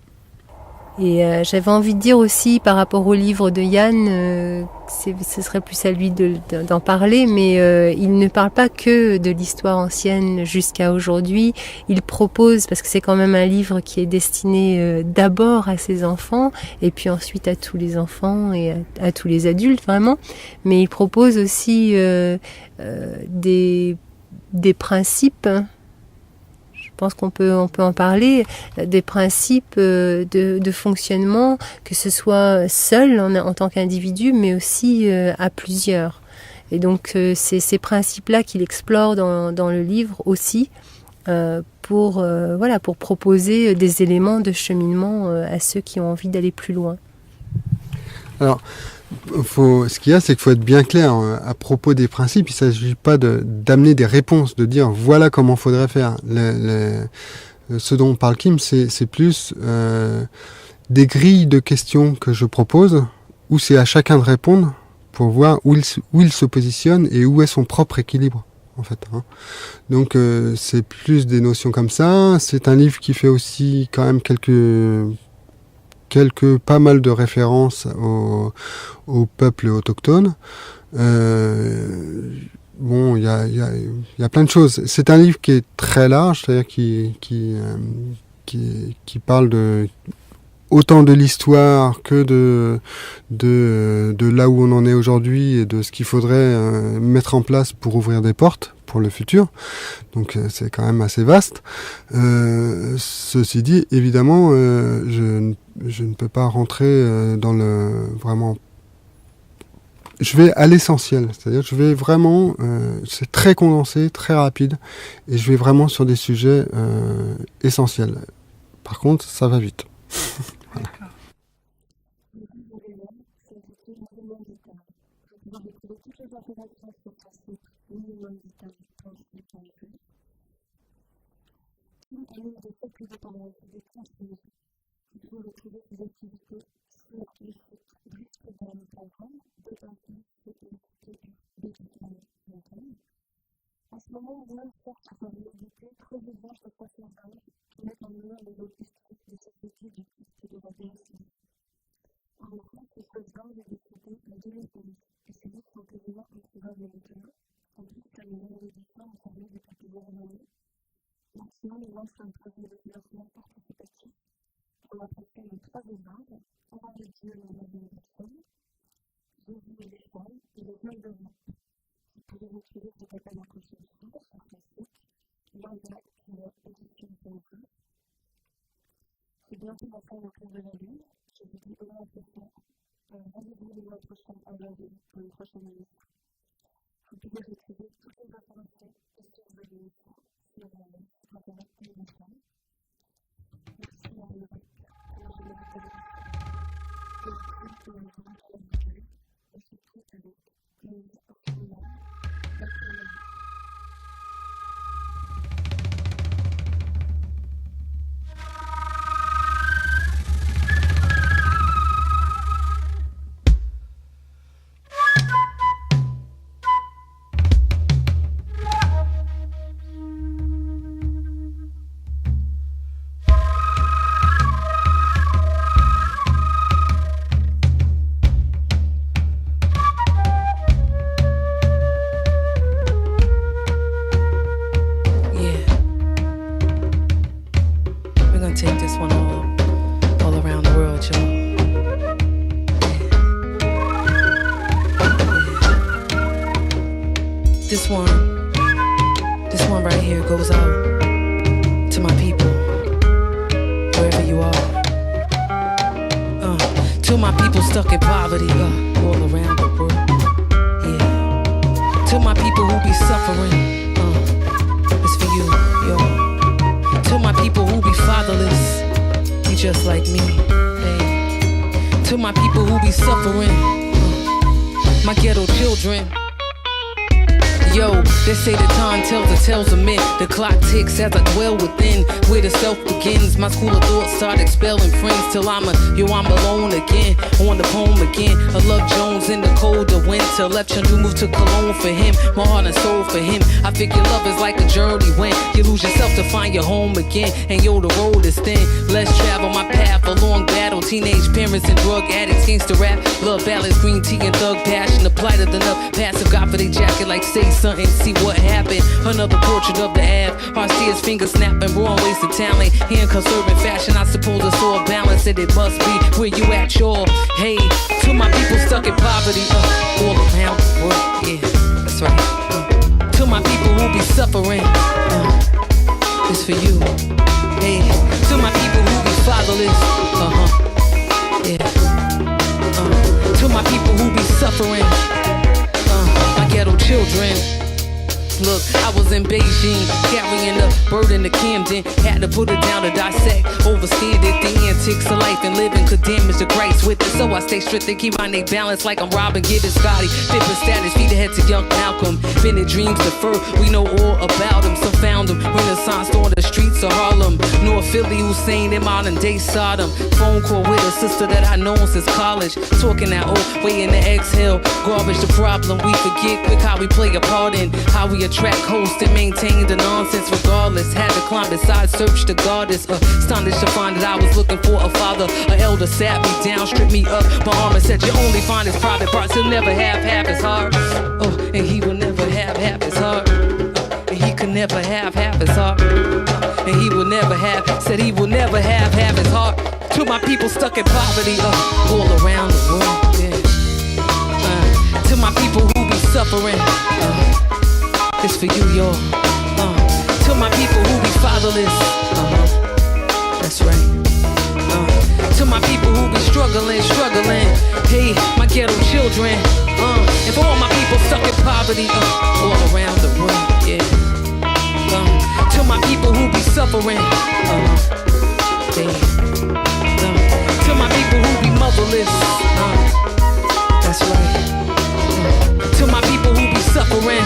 Et j'avais envie de dire aussi par rapport au livre de Yann, ce serait plus à lui d'en parler, mais il ne parle pas que de l'histoire ancienne jusqu'à aujourd'hui. Il propose, parce que c'est quand même un livre qui est destiné d'abord à ses enfants, et puis ensuite à tous les enfants et à tous les adultes vraiment, mais il propose aussi des principes, je pense qu'on peut en parler, des principes de fonctionnement, que ce soit seul en tant qu'individu, mais aussi à plusieurs. Et donc c'est ces principes-là qu'il explore dans le livre aussi, pour proposer des éléments de cheminement à ceux qui ont envie d'aller plus loin. Alors, ce qu'il y a, c'est qu'il faut être bien clair à propos des principes. Il ne s'agit pas d'amener des réponses, de dire voilà comment il faudrait faire. Ce dont parle Kim, c'est plus des grilles de questions que je propose, où c'est à chacun de répondre pour voir où il se positionne et où est son propre équilibre, en fait. Donc c'est plus des notions comme ça. C'est un livre qui fait aussi quand même pas mal de références aux peuples autochtones. Bon, il y a plein de choses. C'est un livre qui est très large, c'est-à-dire qui parle autant de l'histoire que de là où on en est aujourd'hui et de ce qu'il faudrait mettre en place pour ouvrir des portes pour le futur. Donc c'est quand même assez vaste. Ceci dit, évidemment, je ne peux pas rentrer dans le vraiment. Je vais à l'essentiel, c'est-à-dire je vais vraiment, c'est très condensé, très rapide, et je vais vraiment sur des sujets essentiels. Par contre, ça va vite. Voilà. En ce moment, on a forte probabilité, très besoin de passer d'âge qui mettent en lumière les logistiques de cette étude et de la DSI. En revanche, ce président a décidé de 2011, et ces livres sont quasiment introuvables à l'écriture, tandis que les mêmes éditions ont semblé depuis plusieurs années. Maintenant, il lance un projet de financement participatif pour apporter le troisième âge, pendant les dieux et la bénédiction, Jésus et les femmes et les mains de vie. Vous pouvez retrouver cet appel à contribution sur Facebook, Yandac, édition Photo. C'est bientôt la fin de la cour de la lune. Je vous dis comment on peut faire. Rendez-vous le mois prochain à lundi pour une prochaine émission. Vous pouvez retrouver toutes les informations et ce que vous voulez sur Internet Télévision. Merci à vous. Alors je vais vous faire et surtout avec une opinion. Take this one all around the world, y'all. This one right here goes out to my people, wherever you are. To my people stuck in poverty, all around the world. Yeah. To my people who be suffering, it's for you, y'all. To my people who be fatherless, be just like me. Hey. To my people who be suffering, my ghetto children. Yo, they say the time tells the tales of men. The clock ticks as I dwell within, where the self begins. My school of thought start expelling friends till I'm alone again, on the poem again. I love Jones in the cold of winter. Left Chandru, moved to Cologne for him. My heart and soul for him. I figure love is like a journey when you lose yourself to find your home again. And yo, the road is thin. Let's travel my path, a long battle. Teenage parents and drug addicts, gangster rap, love ballads, green tea and thug passion. The plight of the nut, passive God for they jacket like say something, see what happened. Another portrait of the Ave. Heart's fingers snapping, wrong waste of talent. Here in conservative fashion, I suppose it's all balanced, and it must be where you at, y'all. Hey, to my people stuck in poverty, all around the world. Yeah, that's right. To my people who be suffering. for you. Hey, to my people who be fatherless. Yeah. To my people who be suffering. My ghetto children. Look, I was in Beijing, carrying the burden to Camden. Had to put it down to dissect, overstand it. The antics of life and living could damage the grace with it. So I stay strict and keep my neck balanced like I'm Robin Gibbons, Scotty. Pippin status, feed ahead to young Malcolm. Bennett dreams defer, we know all about him. So found him, Renaissance on the streets of Harlem. North Philly, Hussein in modern day Sodom. Phone call with a sister that I known since college. Talking that old way in the exhale. Garbage the problem, we forget quick how we play a part in. How we attract hosts and maintain the nonsense regardless. Had to climb beside, search the goddess. Astonished to find that I was looking for a father. An elder sat me down, stripped me up. My armor said you only find his private parts. He'll never have half his heart. Oh, and he will never have half his heart. And he could never have half his heart. And he will never have, said he will never have half his heart. To my people stuck in poverty, all around the world, yeah. To my people who be suffering, it's for you, y'all. To my people who be fatherless, that's right. To my people who be struggling. Hey, my ghetto children. And for all my people stuck in poverty, all around the world, yeah. To my people who be suffering, to my people who be motherless, that's right. To my people who be suffering,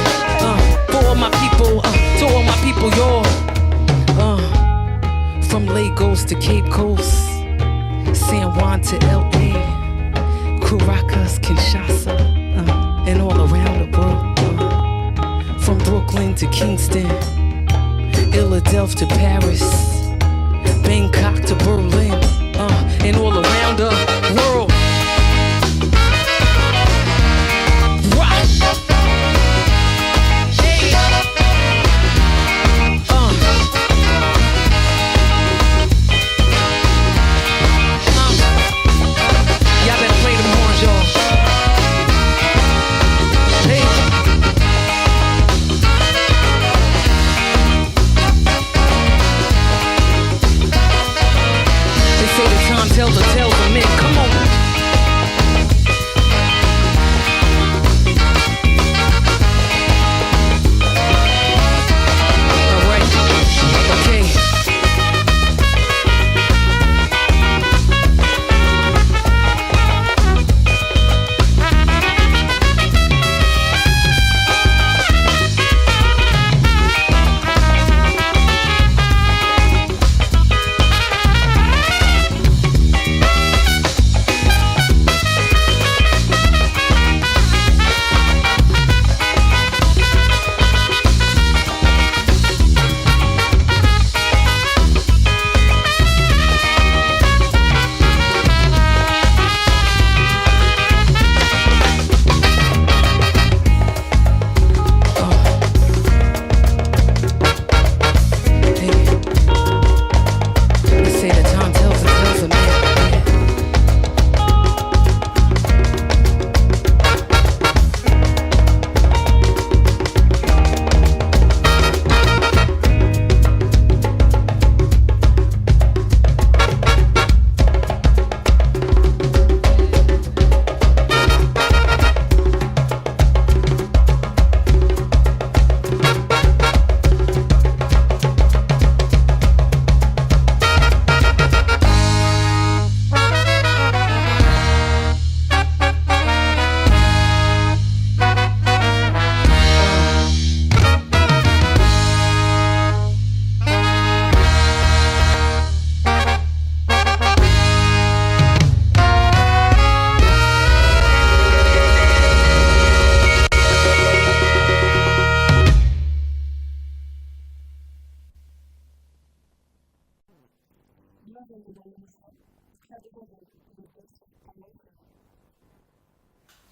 for all my people, to all my people, y'all. From Lagos to Cape Coast, San Juan to L.A., Caracas, Kinshasa, and all around the world. From Brooklyn to Kingston, Philadelphia to Paris, Bangkok to Berlin, and all around the world. Tell the tales of men, come on. All right, okay.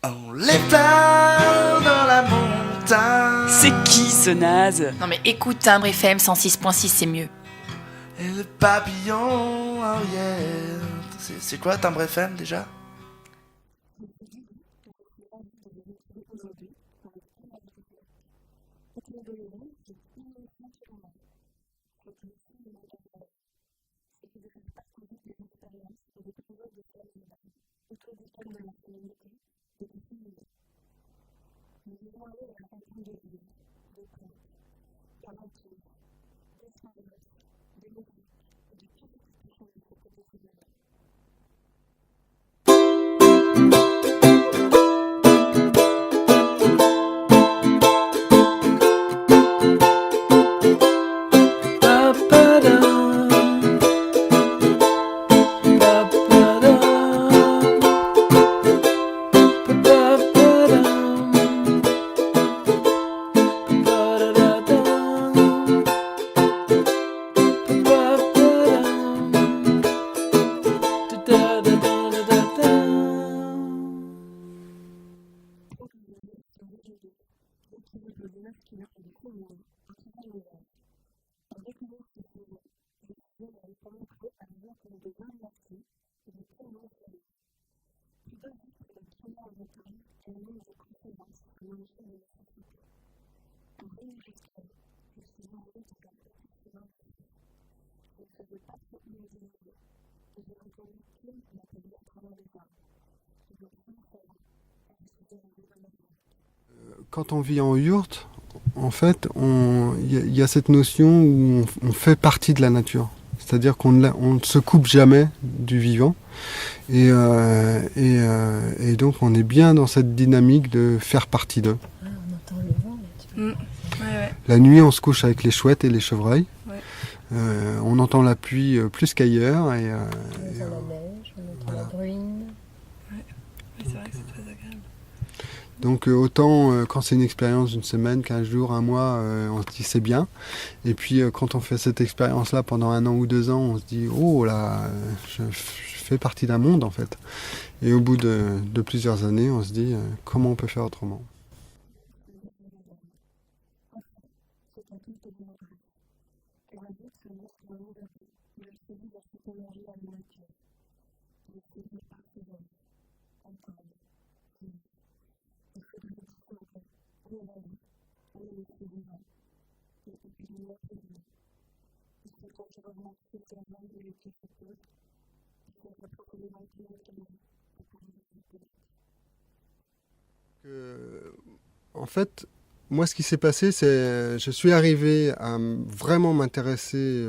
On les parle dans la montagne. C'est qui ce naze? Non mais écoute Timbre FM 106.6, c'est mieux. Et le papillon arrière. C'est quoi Timbre FM déjà? c'était aussi une manière c'est que de faire partager des expériences et des projets de autour desquels de la féminité et du féminisme. Nous vivons aller à la rencontre de vie, de contes, d'aventures, d'esclavage, de musique et de toutes les expressions de cette quotidienne. Quand on vit en yourte, en fait, il y a cette notion où on fait partie de la nature. C'est-à-dire qu'on ne se coupe jamais du vivant. Et donc on est bien dans cette dynamique de faire partie d'eux. Ah, on entend le vent là, tu vois. Ouais. La nuit, on se couche avec les chouettes et les chevreuils. Ouais. On entend la pluie plus qu'ailleurs. On entend la neige, on entend voilà. la bruine. C'est vrai que c'est très agréable. Donc autant quand c'est une expérience d'une semaine, 15 jours, un mois, on se dit c'est bien. Et puis quand on fait cette expérience-là pendant 1 an ou 2 ans, on se dit oh là, je fais partie d'un monde en fait. Et au bout de plusieurs années, on se dit comment on peut faire autrement. En fait, moi ce qui s'est passé, c'est je suis arrivé à vraiment m'intéresser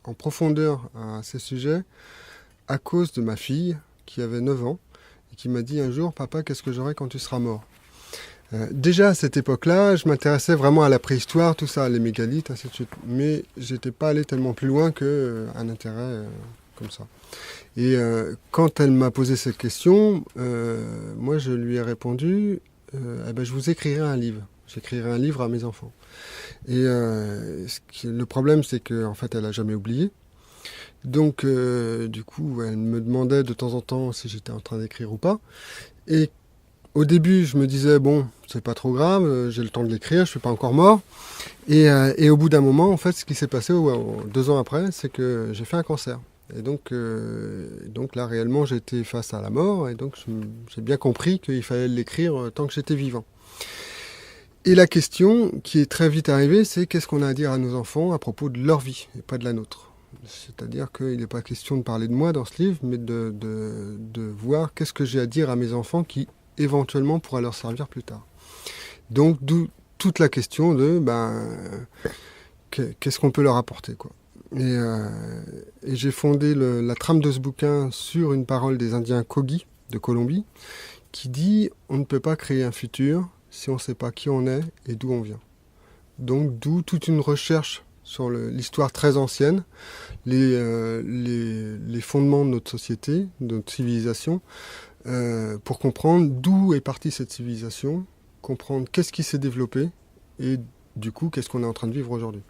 en profondeur à ces sujets à cause de ma fille qui avait 9 ans et qui m'a dit un jour, papa, qu'est-ce que j'aurai quand tu seras mort? Déjà à cette époque-là, je m'intéressais vraiment à la préhistoire, tout ça, les mégalithes, ainsi de suite. Mais j'étais pas allé tellement plus loin qu'un intérêt comme ça. Et quand elle m'a posé cette question, moi je lui ai répondu, eh ben, je vous écrirai un livre. J'écrirai un livre à mes enfants. Et le problème, c'est qu'en fait, elle n'a jamais oublié. Donc, du coup, elle me demandait de temps en temps si j'étais en train d'écrire ou pas. Et au début, je me disais, bon, c'est pas trop grave, j'ai le temps de l'écrire, je suis pas encore mort. Et au bout d'un moment, en fait, ce qui s'est passé 2 ans après, c'est que j'ai fait un cancer. Et donc là, réellement, j'étais face à la mort. Et donc, j'ai bien compris qu'il fallait l'écrire tant que j'étais vivant. Et la question qui est très vite arrivée, c'est qu'est-ce qu'on a à dire à nos enfants à propos de leur vie et pas de la nôtre. C'est-à-dire qu'il n'est pas question de parler de moi dans ce livre, mais de voir qu'est-ce que j'ai à dire à mes enfants qui éventuellement pourra leur servir plus tard. Donc d'où toute la question de qu'est-ce qu'on peut leur apporter, quoi. Et j'ai fondé la trame de ce bouquin sur une parole des Indiens Kogi de Colombie qui dit on ne peut pas créer un futur si on ne sait pas qui on est et d'où on vient. Donc d'où toute une recherche sur l'histoire très ancienne, les fondements de notre société, de notre civilisation, pour comprendre d'où est partie cette civilisation, comprendre qu'est-ce qui s'est développé et du coup qu'est-ce qu'on est en train de vivre aujourd'hui.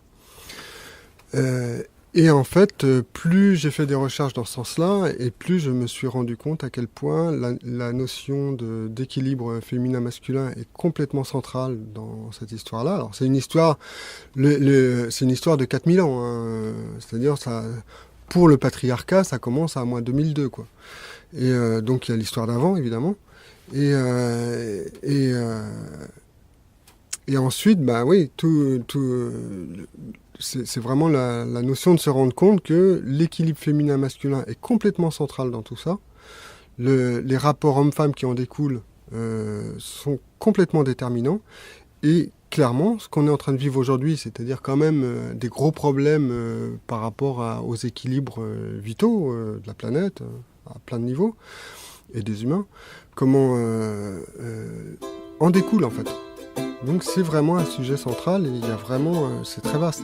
Et en fait, plus j'ai fait des recherches dans ce sens-là, et plus je me suis rendu compte à quel point la notion d'équilibre féminin-masculin est complètement centrale dans cette histoire-là. Alors c'est une histoire, c'est une histoire de 4000 ans, hein. C'est-à-dire ça, pour le patriarcat, ça commence à moins 2002, quoi. Et donc il y a l'histoire d'avant, évidemment. Et ensuite, bah oui, c'est vraiment la notion de se rendre compte que l'équilibre féminin-masculin est complètement central dans tout ça. Les rapports hommes-femmes qui en découlent sont complètement déterminants. Et clairement, ce qu'on est en train de vivre aujourd'hui, c'est-à-dire quand même des gros problèmes par rapport aux équilibres vitaux de la planète, à plein de niveaux, et des humains, comment en découle en fait. Donc c'est vraiment un sujet central et il y a vraiment, c'est très vaste.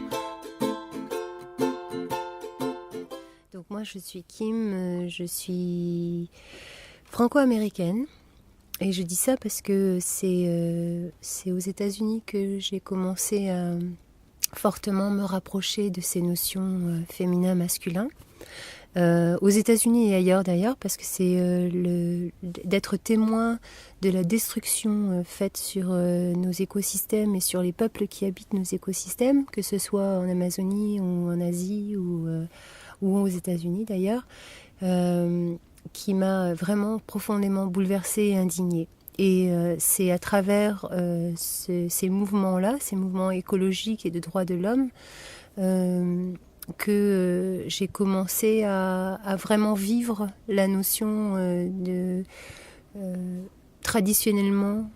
Donc moi je suis Kim, je suis franco-américaine. Et je dis ça parce que c'est aux États-Unis que j'ai commencé à fortement me rapprocher de ces notions féminin-masculin. Aux États-Unis et ailleurs d'ailleurs, parce que c'est d'être témoin de la destruction faite sur nos écosystèmes et sur les peuples qui habitent nos écosystèmes, que ce soit en Amazonie ou en Asie ou aux États-Unis d'ailleurs. Qui m'a vraiment profondément bouleversée et indignée. Et c'est à travers ces mouvements-là, ces mouvements écologiques et de droits de l'homme, que j'ai commencé à vraiment vivre la notion traditionnellement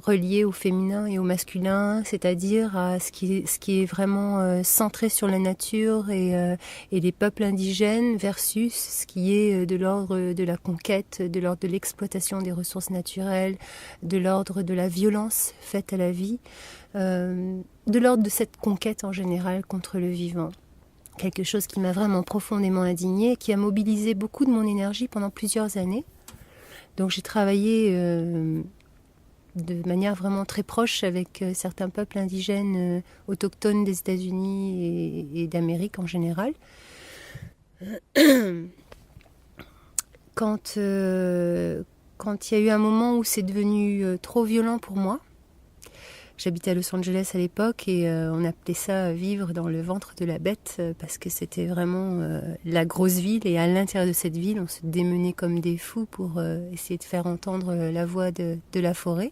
reliée au féminin et au masculin, c'est-à-dire à ce qui est vraiment centré sur la nature et les peuples indigènes versus ce qui est de l'ordre de la conquête, de l'ordre de l'exploitation des ressources naturelles, de l'ordre de la violence faite à la vie, de l'ordre de cette conquête en général contre le vivant. Quelque chose qui m'a vraiment profondément indignée, qui a mobilisé beaucoup de mon énergie pendant plusieurs années. Donc j'ai travaillé de manière vraiment très proche avec certains peuples indigènes autochtones des États-Unis et d'Amérique en général. Quand il y a eu un moment où c'est devenu trop violent pour moi, j'habitais à Los Angeles à l'époque et on appelait ça vivre dans le ventre de la bête parce que c'était vraiment la grosse ville et à l'intérieur de cette ville on se démenait comme des fous pour essayer de faire entendre la voix de la forêt.